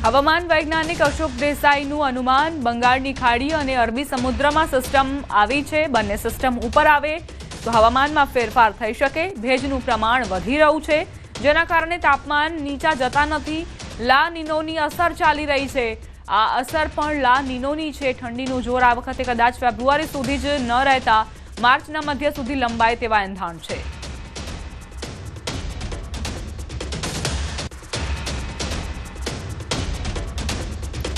હવામાન વૈજ્ઞાનિક અશોક દેસાઈનું અનુમાન બંગાળની ખાડી અને અરબી સમુદ્રમાં સિસ્ટમ આવી છે। બંને સિસ્ટમ ઉપર આવે તો હવામાનમાં ફેરફાર થઈ શકે। ભેજનું પ્રમાણ વધી રહ્યું છે, જેના કારણે તાપમાન નીચા જતા નથી। લા નિનોની અસર ચાલી રહી છે। આ અસર પણ લા નિનોની છે। ઠંડીનું જોર આ વખતે કદાચ ફેબ્રુઆરી સુધી જ ન રહેતા માર્ચના મધ્ય સુધી લંબાય તેવા એંધાણ છે।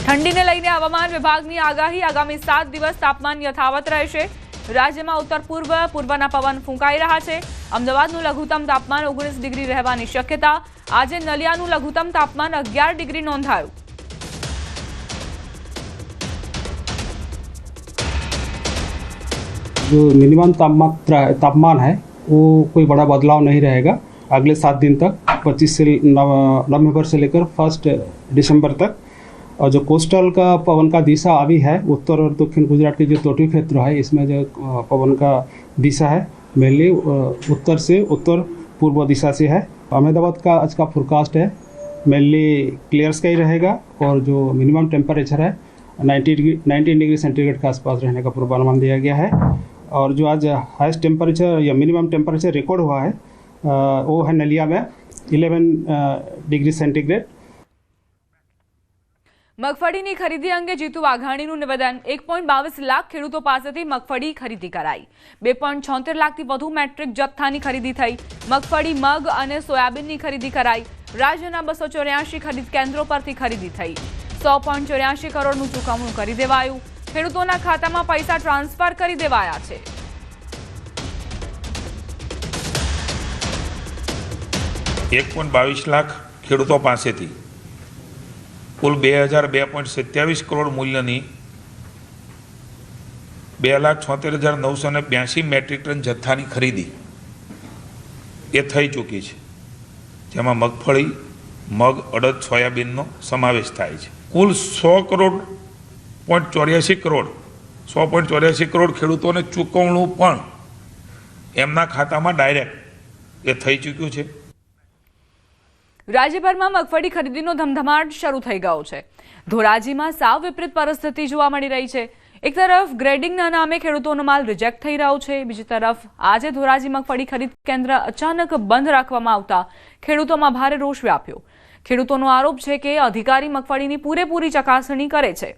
ठंडी ने लईने हवामान विभागनी आगाही। आगामी 7 दिवस तापमान यथावत रहेशे। राज्यमां उत्तर पूर्व पूर्वना पवन फूंकाई रह्या छे। अमदावादनुं लघुत्तम तापमान 19 डिग्री रहेवानी शक्यता। आजे नलियानुं लघुत्तम तापमान 11 डिग्री नोंधायुं। जो मिनिमम तापमान है वो कोई बड़ा बदलाव नहीं रहेगा अगले 7 दिन तक, 25 से नवंबर से लेकर 1 दिसंबर तक। और जो कोस्टल का पवन का दिशा अभी है, उत्तर और दक्षिण गुजरात के जो तटीय क्षेत्र है, इसमें जो पवन का दिशा है मेनली उत्तर से उत्तर पूर्व दिशा से है। अहमदाबाद का आज का फोरकास्ट है मेनली क्लियर स्काई रहेगा और जो मिनिमम टेम्परेचर है 19 डिग्री सेंटीग्रेड के आसपास रहने का पूर्वानुमान दिया गया है। और जो आज हाईएस्ट टेम्परेचर या मिनिमम टेम्परेचर रिकॉर्ड हुआ है वो है नलिया में 11 डिग्री सेंटीग्रेड। મગફળીની ખરીદી અંગે જીતુ વાઘાણીનું નિવેદન। 1.22 લાખ ખેડૂતો પાસેથી મગફળી ખરીદી કરાઈ। 2.76 લાખથી વધુ મેટ્રિક જથ્થાની ખરીદી થઈ। મગફળી, મગ અને સોયાબીનની ખરીદી કરાઈ। રાજ્યના 284 ખરીદ કેન્દ્રો પરથી ખરીદી થઈ। 100.84 કરોડનું ચૂકવણું કરી દેવાયું। ખેડૂતોના ખાતામાં પૈસા ટ્રાન્સફર કરી દેવાયા છે। $1.22 લાખ ખેડૂતો પાસેથી कुल 2002.27 करोड़ मूल्यनी 2,76,982 मेट्रिक टन जत्थानी खरीदी ए थई चूकी है, जेमां मगफળી, मग, अड़द, सोयाबीननो समावेश थाय छे। कुल 100.84 करोड़ खेडूतोने चूकवणुं पण एमना खातामां डायरेक्ट ए थई चूक्युं छे। રાજ્યભરમાં મગફળી ખરીદીનો ધમધમાટ શરૂ થઈ ગયો છે। ધોરાજીમાં સાવ વિપરીત પરિસ્થિતિ જોવા મળી રહી છે। એક તરફ ગ્રેડિંગના નામે ખેડૂતોનો માલ રિજેક્ટ થઈ રહ્યો છે, બીજી તરફ આજે ધોરાજી મગફળી ખરીદ કેન્દ્ર અચાનક બંધ રાખવામાં આવતા ખેડૂતોમાં ભારે રોષ વ્યાપ્યો। ખેડૂતોનો આરોપ છે કે અધિકારી મગફળીની પૂરેપૂરી ચકાસણી કરે છે।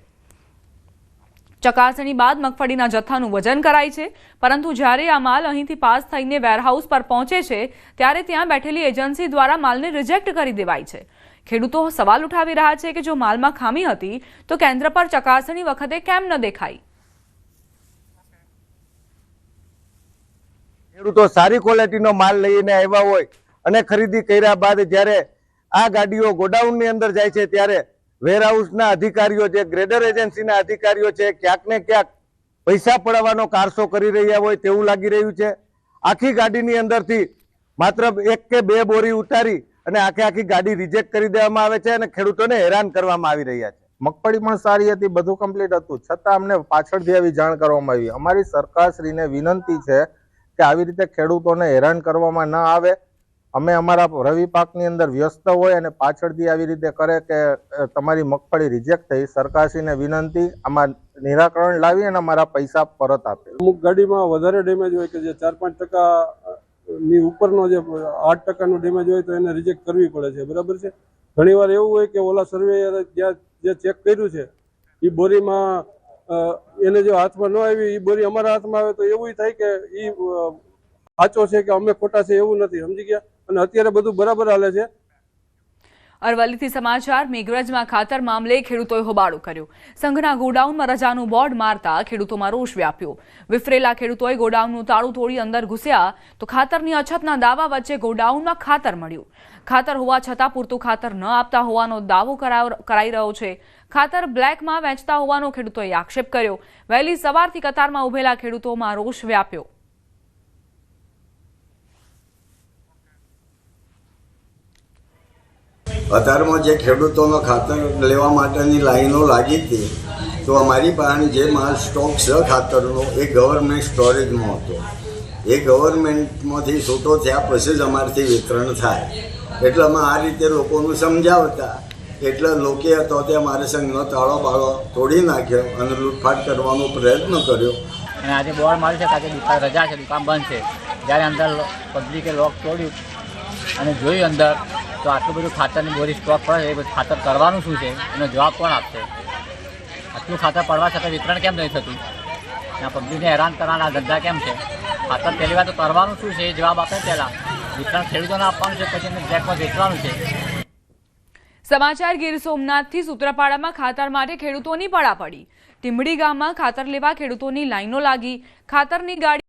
ચકાસણી બાદ મગફળીના જથ્થાનું વજન કરાય છે, પરંતુ જ્યારે આ માલ અહીંથી પાસ થઈને વેરહાઉસ પર પહોંચે છે ત્યારે ત્યાં બેઠેલી એજન્સી દ્વારા માલને રિજેક્ટ કરી દેવાય છે। ખેડૂતો સવાલ ઉઠાવી રહ્યા છે કે જો માલમાં ખામી હતી તો કેન્દ્ર પર ચકાસણી વખતે કેમ ન દેખાઈ। ખેડૂતો સારી ક્વોલિટીનો માલ લઈને આવ્યા હોય અને ખરીદી કર્યા બાદ જ્યારે આ ગાડીઓ ગોડાઉનની અંદર જાય છે ત્યારે વેરહાઉસના અધિકારીઓ, જે ગ્રેડર એજન્સીના અધિકારીઓ છે, ક્યાંક ને ક્યાંક પૈસા પડાવવાનો કારસો કરી રહ્યા હોય તેવું લાગી રહ્યું છે। આખી ગાડીની અંદરથી માત્ર 1 કે 2 બોરી ઉતારી અને આખી ગાડી રિજેક્ટ કરી દેવામાં આવે છે અને ખેડૂતોને હેરાન કરવામાં આવી રહ્યા છે। મગફળી પણ સારી હતી, બધું કમ્પ્લીટ હતું, છતાં અમને પાછળથી આવી જાણ કરવામાં આવી। અમારી સરકારશ્રીને વિનંતી છે કે આવી રીતે ખેડૂતોને હેરાન કરવામાં ન આવે। અમે અમારા રવિ પાકની અંદર વ્યસ્ત હોય અને પાછળથી આવી રીતે કરે કે તમારી મગફળી રિજેક્ટ થઈ। સરકારશ્રીને વિનંતી, આમાં નિરાકરણ લાવી અને અમારા પૈસા પરત આપે। અમુક ગાડીમાં વધારે ડેમેજ હોય કે જે 4-5% ની ઉપરનો જે 8% ડેમેજ હોય તો એને રિજેક્ટ કરવી પડે છે, બરાબર છે। ઘણીવાર એવું હોય કે ઓલા સર્વેયર જે ચેક કર્યું છે એ બોરીમાં એને જો હાથમાં ન આવી એ બોરી અમારા હાથમાં આવે તો એવું થાય કે એ સાચો છે કે અમે ખોટા છે એવું નથી, સમજી ગયા। અને અત્યારે બધું બરાબર હાલે છે। અરવલ્લીથી સમાચાર। મેઘરજમાં ખાતર મામલે ખેડૂતોએ હોબાળો કર્યો। સંઘના ગોડાઉનમાં રજાનું બોર્ડ મારતા ખેડૂતોમાં રોષ વ્યાપ્યો। વિફરેલા ખેડૂતોએ ગોડાઉનનું તાળું તોડી અંદર ઘૂસ્યા તો ખાતરની અછતના દાવા વચ્ચે ગોડાઉનમાં ખાતર મળ્યું। ખાતર હોવા છતાં પૂરતું ખાતર ન આપતા હોવાનો દાવો કરાઈ રહ્યો છે। ખાતર બ્લેકમાં વેચતા હોવાનો ખેડૂતોએ આક્ષેપ કર્યો। વહેલી સવારથી કતારમાં ઉભેલા ખેડૂતોમાં રોષ વ્યાપ્યો। અત્યારમાં જે ખેડૂતોનો ખાતર લેવા માટેની લાઈનો લાગી હતી તો અમારી પાસે જે માલ સ્ટોક છે ખાતરનો એ ગવર્મેન્ટ સ્ટોરેજમાં હતો। એ ગવર્મેન્ટમાંથી છૂટો થયા પછી જ અમારાથી વિતરણ થાય। એટલે અમે આ રીતે લોકોને સમજાવતા એટલે લોકોએ તો ત્યાં મારે સંઘનો તાળો બાળો તોડી નાખ્યો અને લૂંટફાટ કરવાનો પ્રયત્ન કર્યો. અને આજે બોર્ડ માર્યું છે કે આજે દુકાન રજા છે, દુકાન બંધ છે. જ્યારે અંદર પબ્લિકે લોક તોડ્યું અને જોયું અંદર તો આટલું બધું ખાતરની બોરી સ્ટોક પડે છે, એ બધું ખાતર કરવાનું શું છે એનો જવાબ કોણ આપશે? આટલું ખાતર પડવા છતાં વિતરણ કેમ નહીં થતું? આ પબ્લિકને હેરાન કરવાના ધંધા કેમ છે? ખાતર પહેલી વાર તો કરવાનું શું છે એ જવાબ આપે પહેલાં. વિતરણ ખેડૂતોને આપવાનું છે, પછી એને બ્લેકમાં વેચવાનું છે. સમાચાર ગીર સોમનાથથી સૂત્રાપાડામાં ખાતર માટે ખેડૂતોની પડાપડી. ટીમડી ગામમાં ખાતર લેવા ખેડૂતોની લાઈનો લાગી. ખાતરની ગાડી